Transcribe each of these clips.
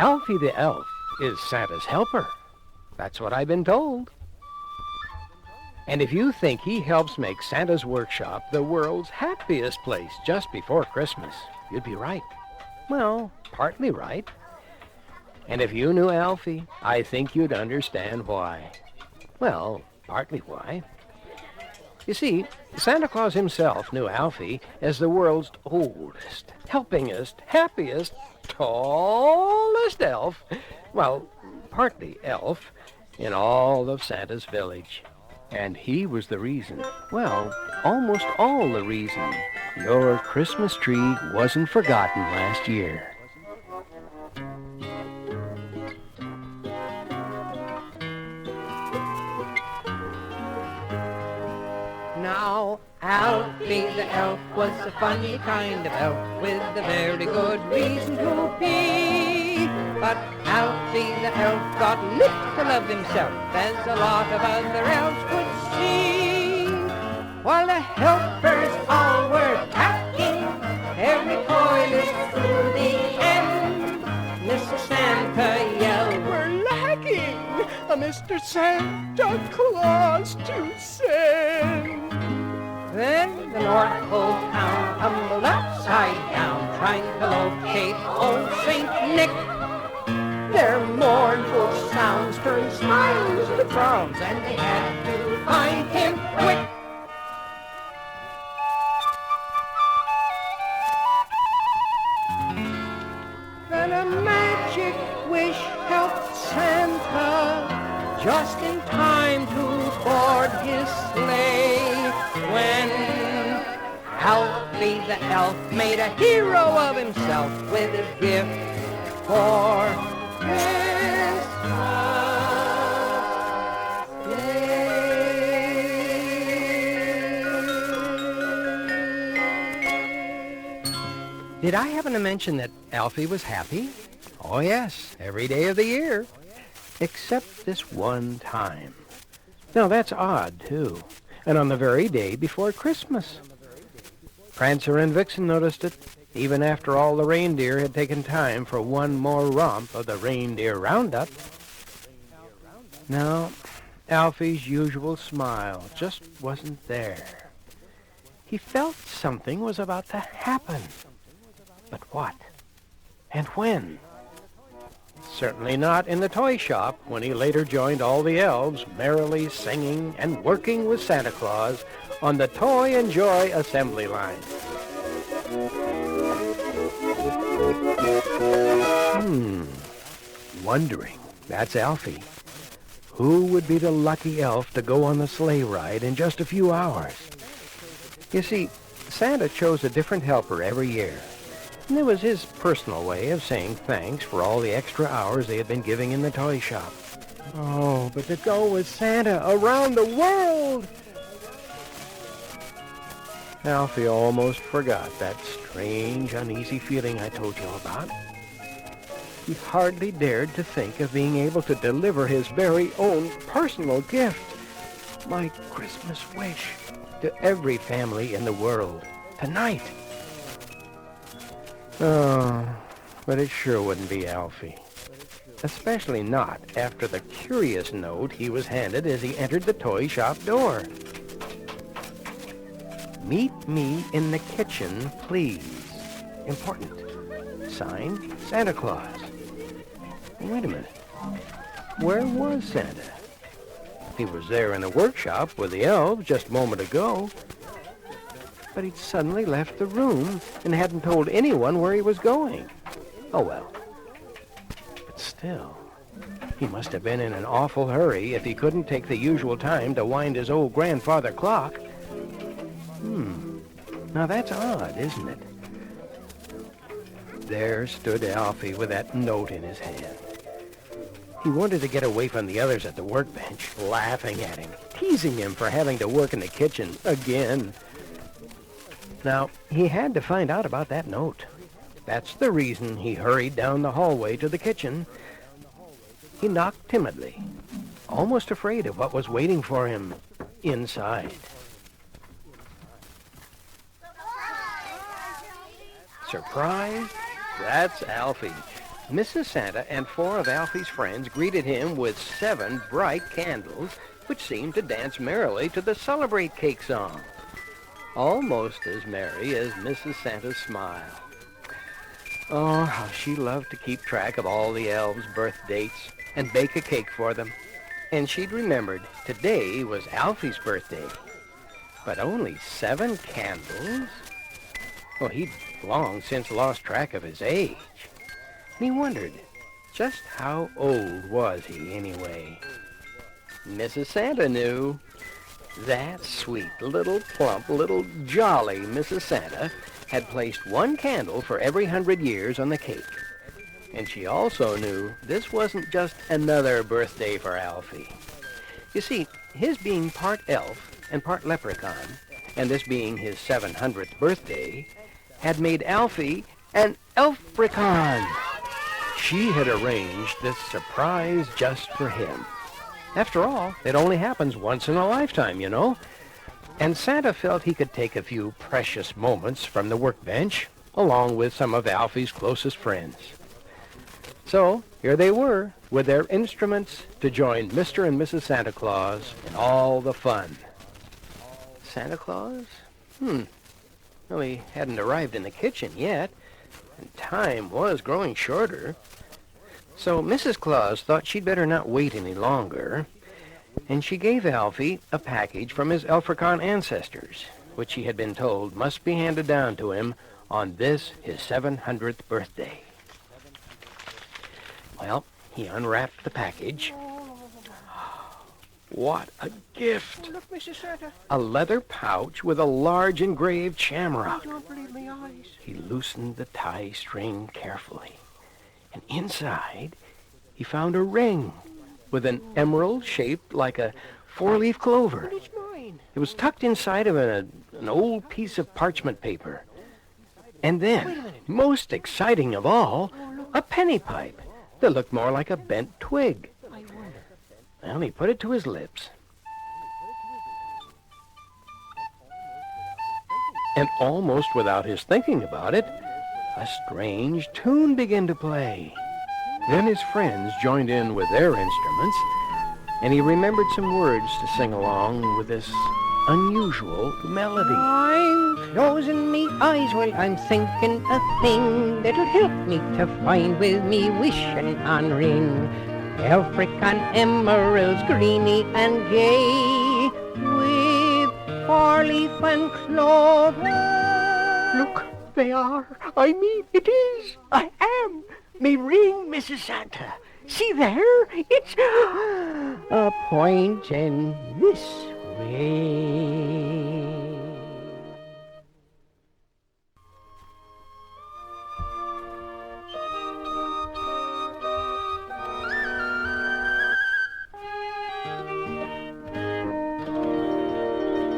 Alfie the elf is Santa's helper. That's what I've been told. And if you think he helps make Santa's workshop the world's happiest place just before Christmas, you'd be right. Well, partly right. And if you knew Alfie, I think you'd understand why. Well, partly why. You see, Santa Claus himself knew Alfie as the world's oldest, helpingest, happiest, tallest elf, well, partly elf, in all of Santa's village. And he was the reason, well, almost all the reason, your Christmas tree wasn't forgotten last year. Now, Alfie the elf was a funny kind of elf with a very good reason to be. But Alfie the elf got little of himself, as a lot of other elves could see. While the helpers all were packing every toy list through the end, Mr. Santa yelled, "We're lacking a Mr. Santa Claus to send." Then the North Pole town tumbled upside down, trying to locate old Saint Nick. Their mournful sounds turned smiles to frowns, and they had to find him quick. Then a magic wish helped Santa just in time to board his sleigh, when Alfie the elf made a hero of himself with a gift for Christmas Day. Did I happen to mention that Alfie was happy? Oh yes, every day of the year. Except this one time. Now that's odd, too. And on the very day before Christmas. Prancer and Vixen noticed it, even after all the reindeer had taken time for one more romp of the reindeer roundup. No, Alfie's usual smile just wasn't there. He felt something was about to happen. But what? And when? Certainly not in the toy shop, when he later joined all the elves, merrily singing and working with Santa Claus on the Toy and Joy assembly line. Wondering, that's Alfie. Who would be the lucky elf to go on the sleigh ride in just a few hours? You see, Santa chose a different helper every year. And it was his personal way of saying thanks for all the extra hours they had been giving in the toy shop. Oh, but to go with Santa around the world! Alfie almost forgot that strange, uneasy feeling I told you about. He hardly dared to think of being able to deliver his very own personal gift, my Christmas wish, to every family in the world, tonight. Oh, but it sure wouldn't be Alfie. Especially not after the curious note he was handed as he entered the toy shop door. Meet me in the kitchen, please. Important. Signed, Santa Claus. Wait a minute. Where was Santa? He was there in the workshop with the elves just a moment ago. But he'd suddenly left the room and hadn't told anyone where he was going. Oh, well. But still, he must have been in an awful hurry if he couldn't take the usual time to wind his old grandfather clock. Now that's odd, isn't it? There stood Alfie with that note in his hand. He wanted to get away from the others at the workbench, laughing at him, teasing him for having to work in the kitchen again. Now, he had to find out about that note. That's the reason he hurried down the hallway to the kitchen. He knocked timidly, almost afraid of what was waiting for him inside. Surprise? That's Alfie. Mrs. Santa and 4 of Alfie's friends greeted him with 7 bright candles, which seemed to dance merrily to the Celebrate Cake song. Almost as merry as Mrs. Santa's smile. Oh, how she loved to keep track of all the elves' birth dates and bake a cake for them. And she'd remembered today was Alfie's birthday. But only 7 candles? Well, he'd long since lost track of his age. And he wondered, just how old was he anyway? Mrs. Santa knew. That sweet, little plump, little jolly Mrs. Santa had placed 1 candle for every 100 years on the cake. And she also knew this wasn't just another birthday for Alfie. You see, his being part elf and part leprechaun, and this being his 700th birthday, had made Alfie an elfrechaun. She had arranged this surprise just for him. After all, it only happens once in a lifetime, you know. And Santa felt he could take a few precious moments from the workbench, along with some of Alfie's closest friends. So, here they were, with their instruments to join Mr. and Mrs. Santa Claus in all the fun. Santa Claus? Well, he hadn't arrived in the kitchen yet, and time was growing shorter. So Mrs. Claus thought she'd better not wait any longer, and she gave Alfie a package from his elfrechaun ancestors, which he had been told must be handed down to him on this, his 700th birthday. Well, he unwrapped the package. What a gift! Oh, look, Mrs. Santa. A leather pouch with a large engraved shamrock. I don't believe my eyes. He loosened the tie string carefully, and inside he found a ring with an emerald shaped like a 4-leaf clover. But it's mine. It was tucked inside of an old piece of parchment paper. And Wait a then, minute. most exciting of all, a penny pipe that looked more like a bent twig. I wonder. Well, he put it to his lips. And almost without his thinking about it, a strange tune began to play. Then his friends joined in with their instruments, and he remembered some words to sing along with this unusual melody. I'm closing me eyes while I'm thinking a thing that'll help me to find with me wishing on ring. Elfrechaun emeralds greeny and gay, with 4-leaf and clover. Look, they are. I mean, it is. I am. Me ring, Mrs. Santa. See there? It's A pointing this way.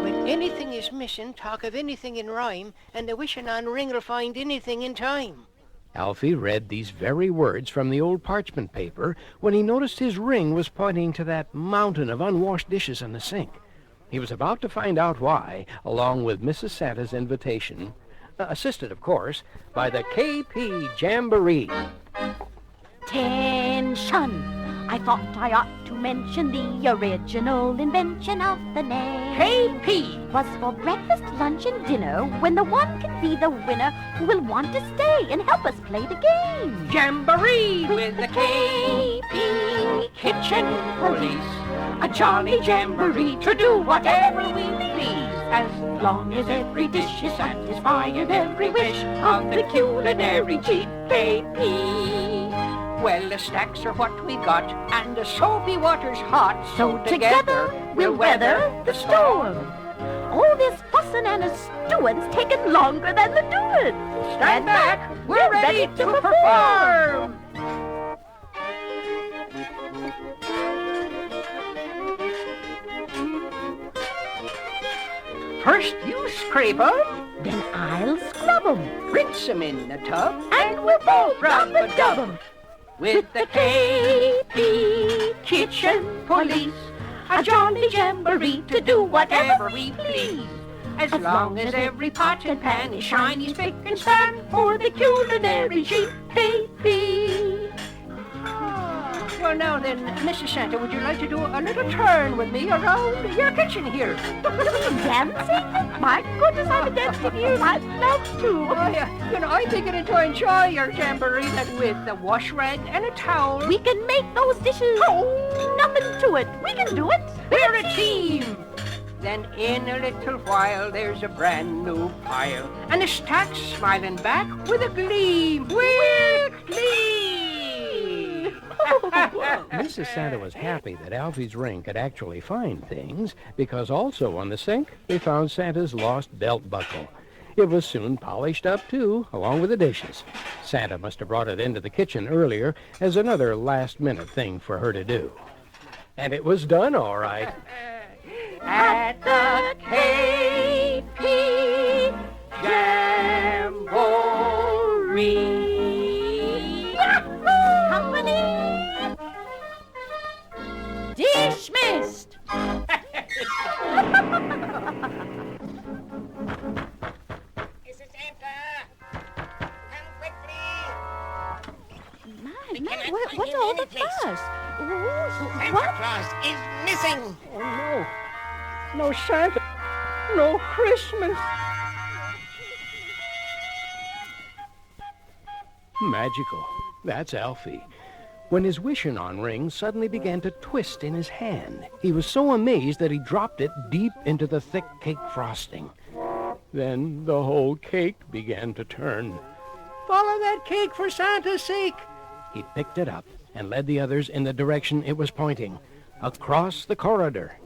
when anything is missing, talk of anything in rhyme, and the wishing on ring will find anything in time. Alfie read these very words from the old parchment paper when he noticed his ring was pointing to that mountain of unwashed dishes in the sink. He was about to find out why, along with Mrs. Santa's invitation, assisted, of course, by the KP Jamboree. Attention! I thought I ought to mention the original invention of the name. KP! Was for breakfast, lunch, and dinner, when the one can be the winner who will want to stay and help us play the game. Jamboree with the KP Kitchen Police. A jolly jamboree to do whatever we please, as long as every dish is satisfying every wish of the culinary chief KP. Well, the stacks are what we got, and the soapy water's hot, So together we'll weather the storm. All this fussin' and a stewin's taken longer than the doing. Stand back, we're ready to perform. First you scrape 'em, Then I'll scrub 'em, rinse 'em in the tub, and we'll both rub and dub 'em. with the KP Kitchen Police. A jolly jamboree to do whatever we please, as long as every pot and pan is shiny, spick and span for the culinary chief KP. Well, now then, Mrs. Santa, would you like to do a little turn with me around your kitchen here? Dancing? My goodness, I haven't danced in years. I'd love to. I'm beginning to enjoy your jamboree that with a wash rag and a towel. We can make those dishes. Oh, nothing to it. We can do it. We're a team. Then in a little while there's a brand new pile, and the stack's smiling back with a gleam. We're clean! Mrs. Santa was happy that Alfie's ring could actually find things, because also on the sink they found Santa's lost belt buckle. It was soon polished up, too, along with the dishes. Santa must have brought it into the kitchen earlier as another last-minute thing for her to do. And it was done all right. At the KP Jamboree. Company dismissed. Mrs. Santa, come quickly. My, what's all the fuss? Santa Claus is missing. Oh, no. No Santa. No Christmas. Magical. That's Alfie. When his wishing-on ring suddenly began to twist in his hand, he was so amazed that he dropped it deep into the thick cake frosting. Then the whole cake began to turn. Follow that cake for Santa's sake. He picked it up and led the others in the direction it was pointing, across the corridor.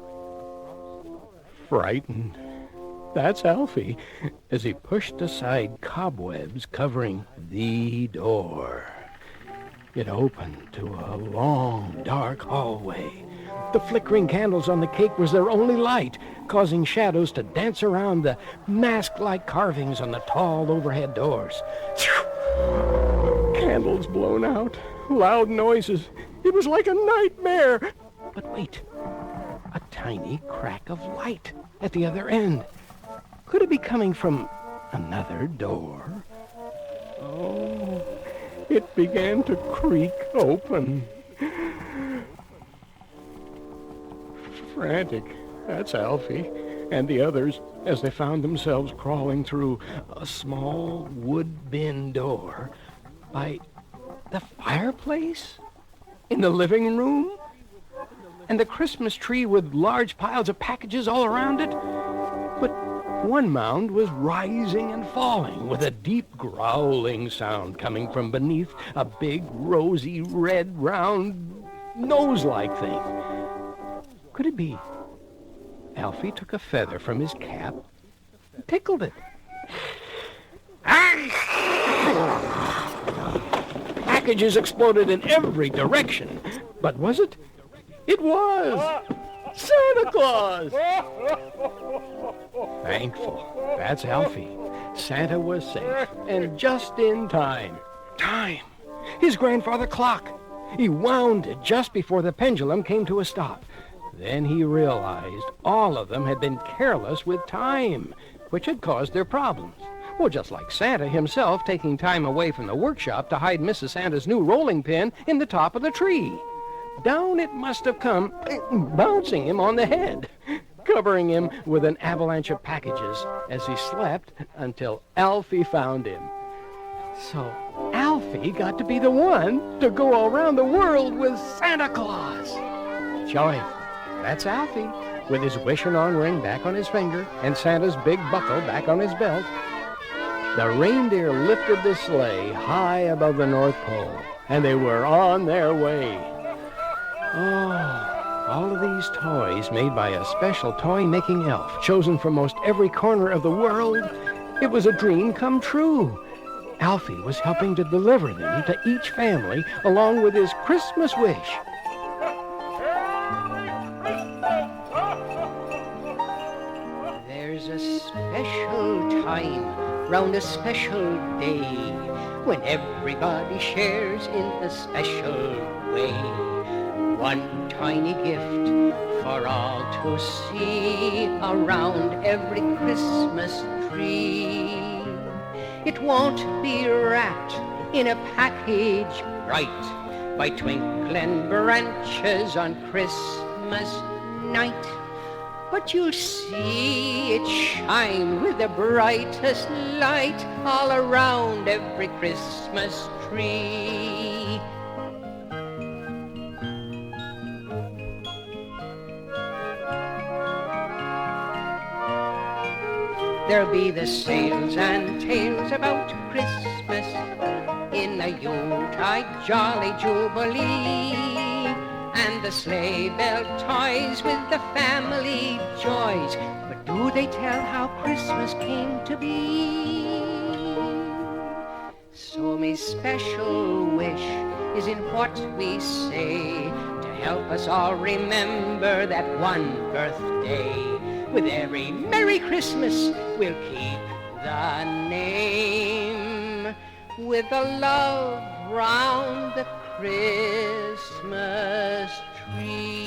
Frightened. That's Alfie, as he pushed aside cobwebs covering the door. It opened to a long, dark hallway. The flickering candles on the cake was their only light, causing shadows to dance around the mask-like carvings on the tall overhead doors. Candles blown out, loud noises. It was like a nightmare. But wait, a tiny crack of light at the other end. Could it be coming from another door? Oh, it began to creak open. Frantic, that's Alfie, and the others, as they found themselves crawling through a small wood bin door by the fireplace in the living room, and the Christmas tree with large piles of packages all around it. But one mound was rising and falling with a deep growling sound coming from beneath a big, rosy, red, round, nose-like thing. Could it be Alfie took a feather from his cap and tickled it? Packages exploded in every direction. But was it? It was! Santa Claus! Thankful. That's Alfie. Santa was safe, and just in time. Time! His grandfather clock. He wound it just before the pendulum came to a stop. Then he realized all of them had been careless with time, which had caused their problems. Well, just like Santa himself taking time away from the workshop to hide Mrs. Santa's new rolling pin in the top of the tree. Down it must have come, bouncing him on the head, covering him with an avalanche of packages as he slept until Alfie found him. So Alfie got to be the one to go around the world with Santa Claus. Joy, that's Alfie, with his wishing-on ring back on his finger and Santa's big buckle back on his belt. The reindeer lifted the sleigh high above the North Pole, and they were on their way. Oh, all of these toys made by a special toy-making elf chosen from most every corner of the world. It was a dream come true. Alfie was helping to deliver them to each family along with his Christmas wish. There's a special time round a special day when everybody shares in a special way. One tiny gift for all to see around every Christmas tree. It won't be wrapped in a package bright, by twinkling branches on Christmas night. But you'll see it shine with the brightest light all around every Christmas tree. There'll be the sails and tales about Christmas in a Yuletide jolly jubilee, and the sleigh bell toys with the family joys. But do they tell how Christmas came to be? So my special wish is in what we say, to help us all remember that one birthday. With every Merry Christmas, we'll keep the name, with the love round the Christmas tree.